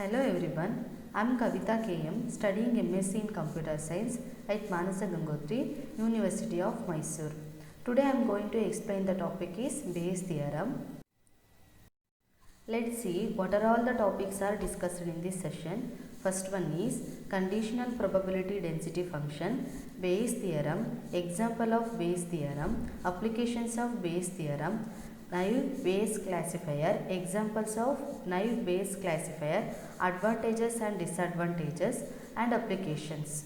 Hello everyone, I am Kavita KM studying MSc in Computer Science at Manasa Gangotri, University of Mysore. Today I am going to explain the topic is Bayes theorem. Let's see what are all the topics are discussed in this session. First one is conditional probability density function, Bayes theorem, example of Bayes theorem, applications of Bayes theorem, naive Bayes classifier, examples of naive Bayes classifier, advantages and disadvantages and applications.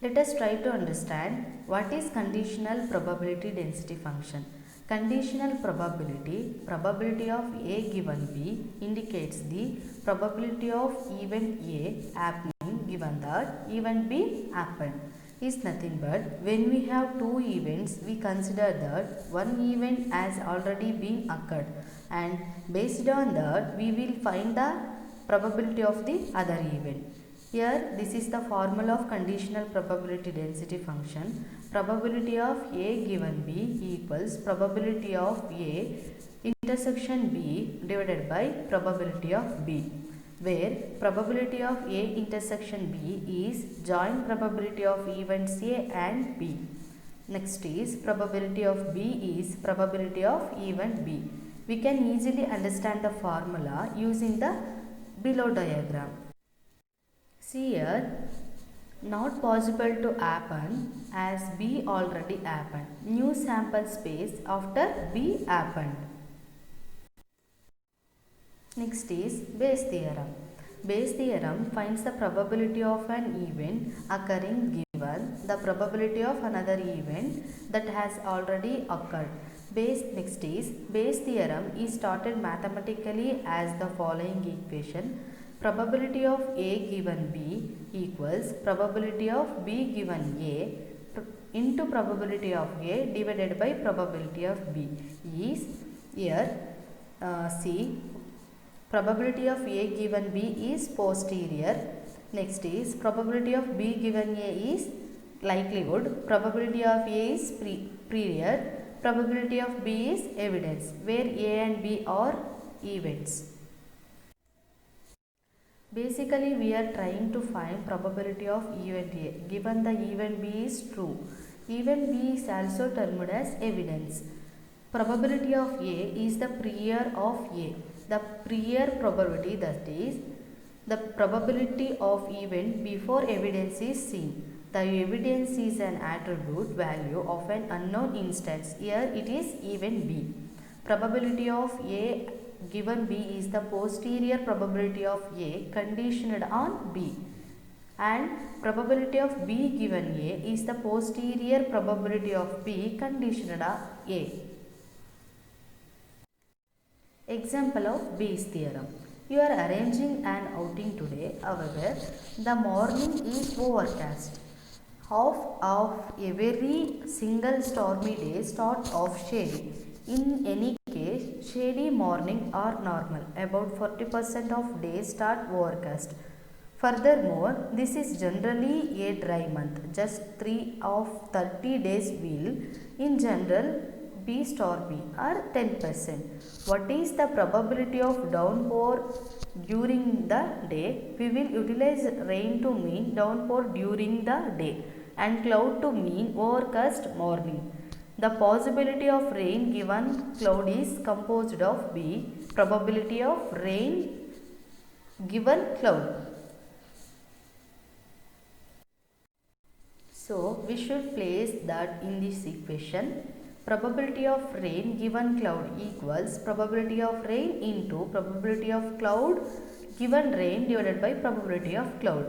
Let us try to understand what is conditional probability density function. Conditional probability of A given B indicates the probability of event A happening given that event B happened. Is nothing but when we have two events, we consider that one event has already been occurred, and based on that we will find the probability of the other event. Here this is the formula of conditional probability density function. Probability of A given B equals probability of A intersection B divided by probability of B, where probability of A intersection B is joint probability of events A and B. Next is probability of B is probability of event B. We can easily understand the formula using the below diagram. See here, not possible to happen as B already happened. New sample space after B happened. Next is Bayes theorem. Bayes theorem finds the probability of an event occurring given the probability of another event that has already occurred. Next is Bayes theorem is stated mathematically as the following equation. Probability of A given B equals probability of B given A into probability of A divided by probability of B is here see probability of A given B is posterior. Next is probability of B given A is likelihood, probability of A is prior, probability of B is evidence, where A and B are events. Basically, we are trying to find probability of event A given the event B is true. Event B is also termed as evidence. Probability of A is the prior of A. The prior probability, that is the probability of event before evidence is seen. The evidence is an attribute value of an unknown instance. Here it is event B. Probability of A given B is the posterior probability of A conditioned on B, and probability of B given A is the posterior probability of B conditioned on A. Example of Bayes theorem. You are arranging an outing today, however, the morning is overcast. Half of a very single stormy day starts off shady. In any case, shady morning are normal. About 40% of days start overcast. Furthermore, this is generally a dry month. Just 3 of 30 days will, in general, be stormy or 10%. What is the probability of downpour during the day? We will utilize rain to mean downpour during the day and cloud to mean overcast morning. The possibility of rain given cloud is composed of B, probability of rain given cloud. So, we should place that in this equation. Probability of rain given cloud equals probability of rain into probability of cloud given rain divided by probability of cloud.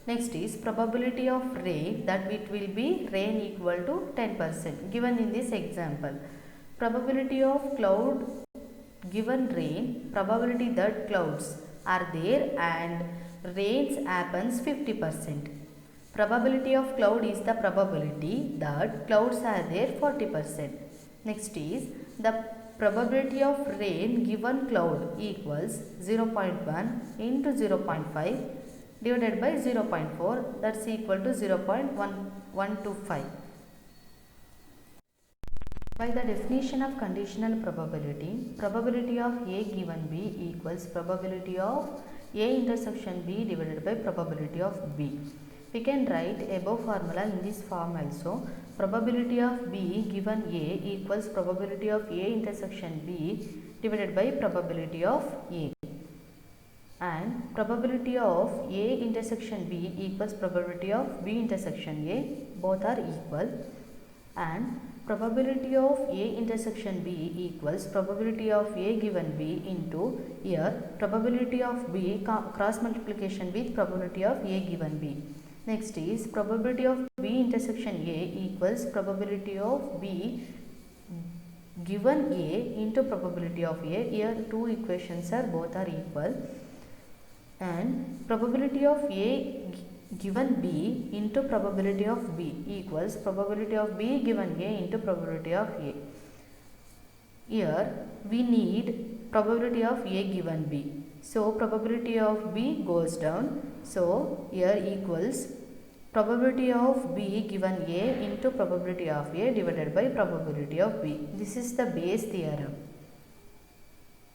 Next is probability of rain, that it will be rain equal to 10% given in this example. Probability of cloud given rain, probability that clouds are there and rains happens 50%. Probability of cloud is the probability that clouds are there 40%. Next is the probability of rain given cloud equals 0.1 into 0.5 divided by 0.4, that's equal to 0.1125. By the definition of conditional probability, probability of A given B equals probability of A intersection B divided by probability of B. We can write above formula in this form also. Probability of B given A equals probability of A intersection B divided by probability of A. And probability of A intersection B equals probability of B intersection A. Both are equal. And probability of A intersection B equals probability of A given B into here probability of B cross multiplication with probability of A given B. Next is probability of B intersection A equals probability of B given A into probability of A. Here two equations are both are equal. And probability of A given B into probability of B equals probability of B given A into probability of A. Here we need probability of A given B. So probability of B goes down. So here equals probability of B given A into probability of A divided by probability of B. This is the Bayes theorem.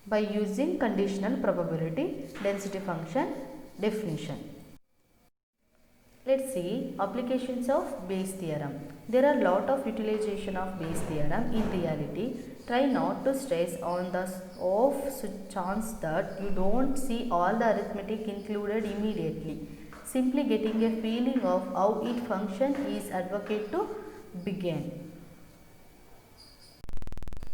By using conditional probability density function definition. Let's see applications of Bayes theorem. There are a lot of utilization of Bayes theorem in reality. Try not to stress on the off chance that you don't see all the arithmetic included immediately. Simply getting a feeling of how it functions is advocate to begin.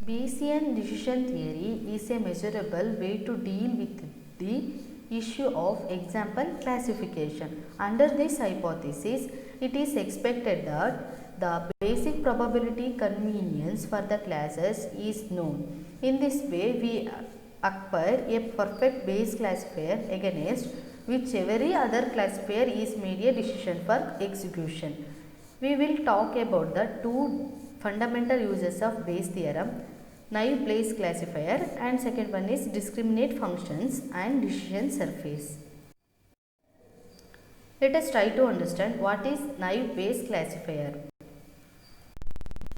Bayesian decision theory is a measurable way to deal with the issue of example classification. Under this hypothesis, it is expected that the basic probability convenience for the classes is known. In this way, we acquire a perfect Bayes classifier against which every other classifier is made a decision for execution. We will talk about the two fundamental uses of Bayes theorem, naive Bayes classifier, and second one is discriminate functions and decision surface. Let us try to understand what is naive Bayes classifier.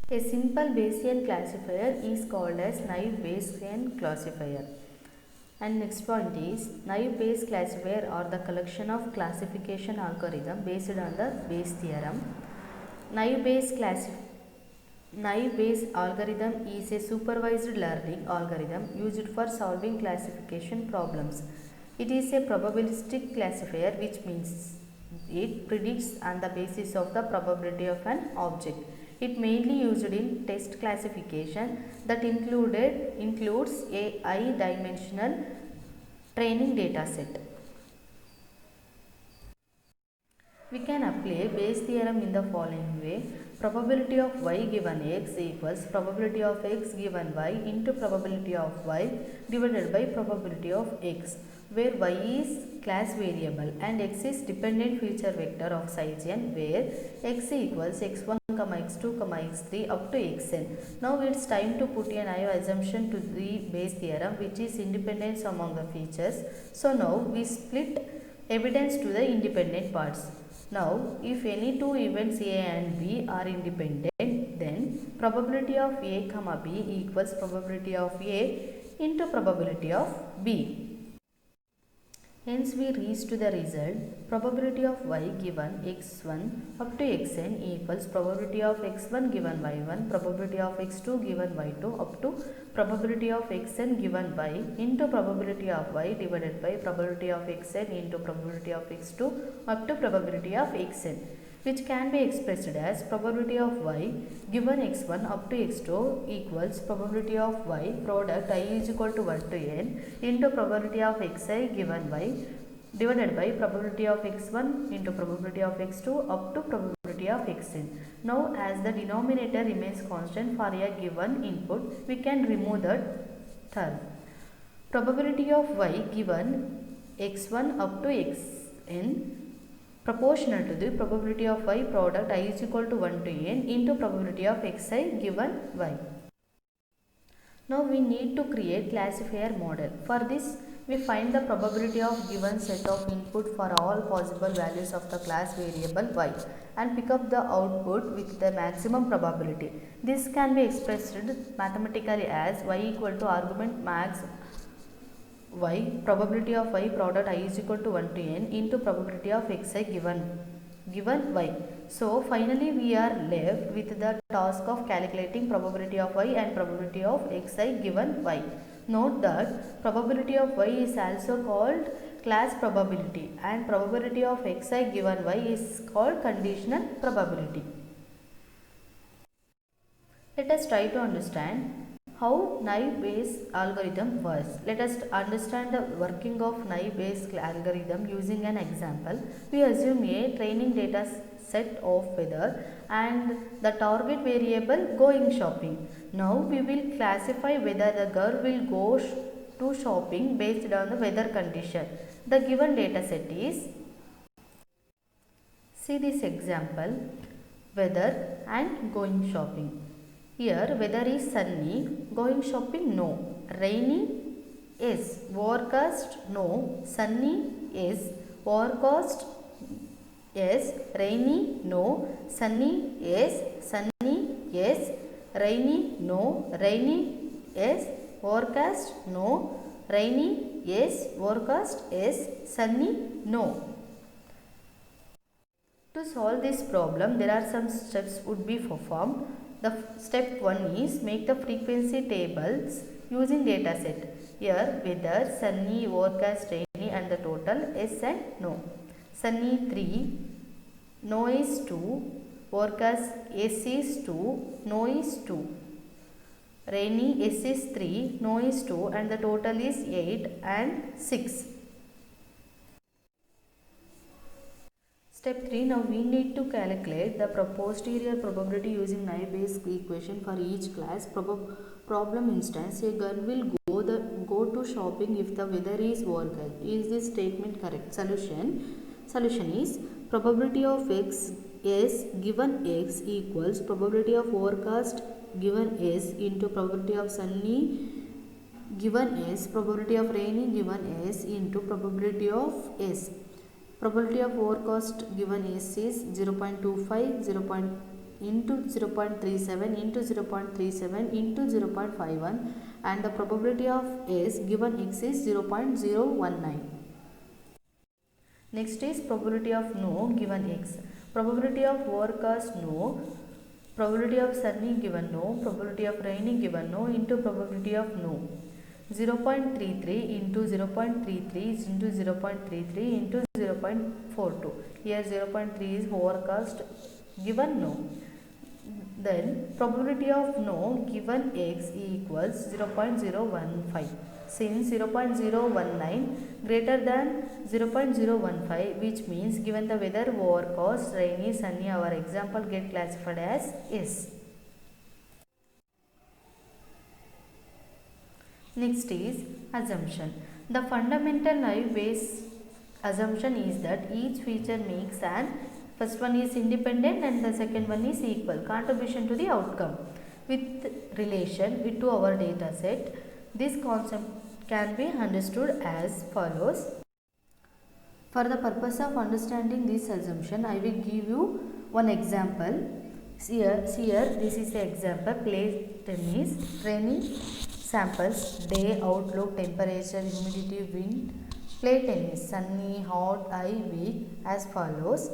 A simple Bayesian classifier is called as naive Bayesian classifier. And next point is naive Bayes classifier are the collection of classification algorithm based on the Bayes theorem. Naive Bayes algorithm is a supervised learning algorithm used for solving classification problems. It is a probabilistic classifier, which means it predicts on the basis of the probability of an object. It mainly used in test classification that includes a high-dimensional training data set. We can apply Bayes theorem in the following way. Probability of y given x equals probability of x given y into probability of y divided by probability of x, where y is class variable and x is dependent feature vector of size n, where x equals x1, x2, x3 up to xn. Now it's time to put a naive assumption to the Bayes theorem, which is independence among the features. So now we split evidence to the independent parts. Now, if any two events A and B are independent, then probability of A, B equals probability of A into probability of B. Hence, we reach to the result probability of y given x1 up to xn equals probability of x1 given y1, probability of x2 given y2 up to probability of xn given y into probability of y divided by probability of xn into probability of x2 up to probability of xn, which can be expressed as probability of y given x1 up to x2 equals probability of y product I is equal to 1 to n into probability of xi given y divided by probability of x1 into probability of x2 up to probability of xn. Now, as the denominator remains constant for a given input, we can remove that term. Probability of y given x1 up to xn proportional to the probability of y product I is equal to 1 to n into probability of xi given y. Now we need to create classifier model. For this, We find the probability of given set of input for all possible values of the class variable y and pick up the output with the maximum probability. This can be expressed mathematically as y equal to argument max y, probability of y product I is equal to 1 to n into probability of xi given y. So finally we are left with the task of calculating probability of y and probability of xi given y. Note that probability of y is also called class probability and probability of xi given y is called conditional probability. Let us try to understand how naive Bayes algorithm works. Let us understand the working of naive Bayes algorithm using an example. We assume a training data set of weather and the target variable going shopping. Now we will classify whether the girl will go to shopping based on the weather condition. The given data set is, see this example, weather and going shopping. Here weather is sunny, going shopping no, rainy yes, forecast no, sunny yes, forecast yes, rainy no, sunny yes, sunny yes, rainy no, rainy yes, forecast no, rainy yes, forecast yes, sunny no. To solve this problem, there are some steps would be performed. The step 1 is make the frequency tables using data set. Here weather, sunny, forecast, rainy and the total yes and no. Sunny 3, no is 2, forecast yes is 2, no is 2. Rainy yes is 3, no is 2 and the total is 8 and 6. Step 3. Now we need to calculate the posterior probability using naive Bayes equation for each class problem instance. A girl will go to shopping if the weather is forecast. Is this statement correct? Solution is probability of x s given x equals probability of forecast given s into probability of sunny given s, probability of rainy given s into probability of s. Probability of forecast given s is 0.25 into 0.37 into 0.37 into 0.51 and the probability of s given x is 0.019. Next is probability of no given x. Probability of forecast no, probability of sunny given no, probability of rainy given no into probability of no. 0.33 into 0.33 into 0.33 into 0.42. Here 0.3 is forecast given no. Then probability of no given x equals 0.015. Since 0.019 greater than 0.015, which means given the weather forecast rainy, sunny, our example get classified as yes. Next is assumption. The fundamental naive Bayes assumption is that each feature makes an first one is independent and the second one is equal contribution to the outcome with relation to our data set. This concept can be understood as follows. For the purpose of understanding this assumption, I will give you one example. Here this is the example: play tennis, training samples, day, outlook, temperature, humidity, wind. Play tennis, sunny, hot, high, weak as follows.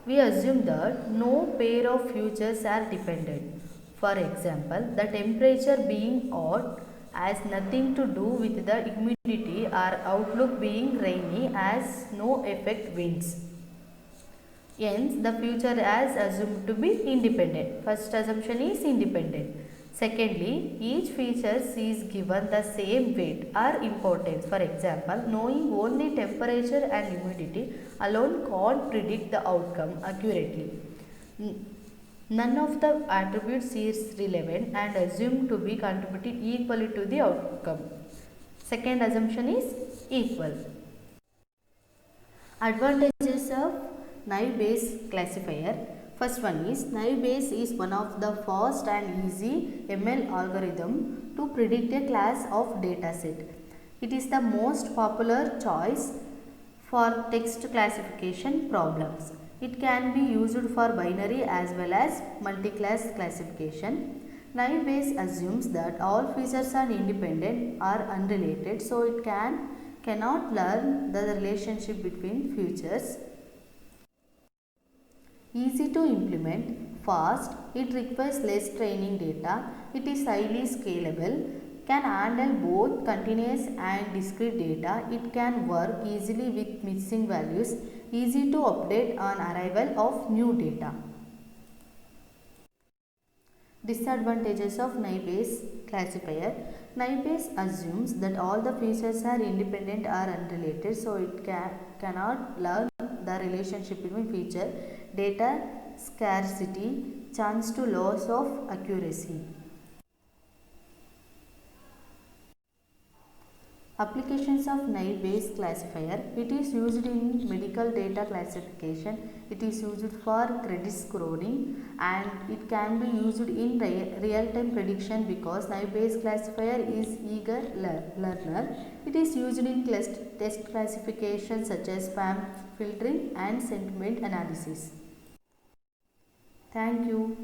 We assume that no pair of features are dependent. For example, the temperature being hot has nothing to do with the humidity or outlook being rainy has no effect winds. Hence, the future is assumed to be independent. First assumption is independent. Secondly, each feature is given the same weight or importance. For example, knowing only temperature and humidity alone can't predict the outcome accurately. None of the attributes is relevant and assumed to be contributed equally to the outcome. Second assumption is equal. Advantages of naive Bayes classifier. First one is naive Bayes is one of the fast and easy ML algorithm to predict a class of dataset. It is the most popular choice for text classification problems. It can be used for binary as well as multi-class classification. Naive Bayes assumes that all features are independent or unrelated, so it cannot learn the relationship between features. Easy to implement, fast, it requires less training data, it is highly scalable, can handle both continuous and discrete data, it can work easily with missing values, easy to update on arrival of new data. Disadvantages of naive Bayes classifier. Naive Bayes assumes that all the features are independent or unrelated, so it cannot learn the relationship between feature, data scarcity, chance to loss of accuracy. Applications of naive Bayes classifier. It is used in medical data classification. It is used for credit scoring, and it can be used in real-time prediction because naive Bayes classifier is eager learner. It is used in test classification such as spam filtering and sentiment analysis. Thank you.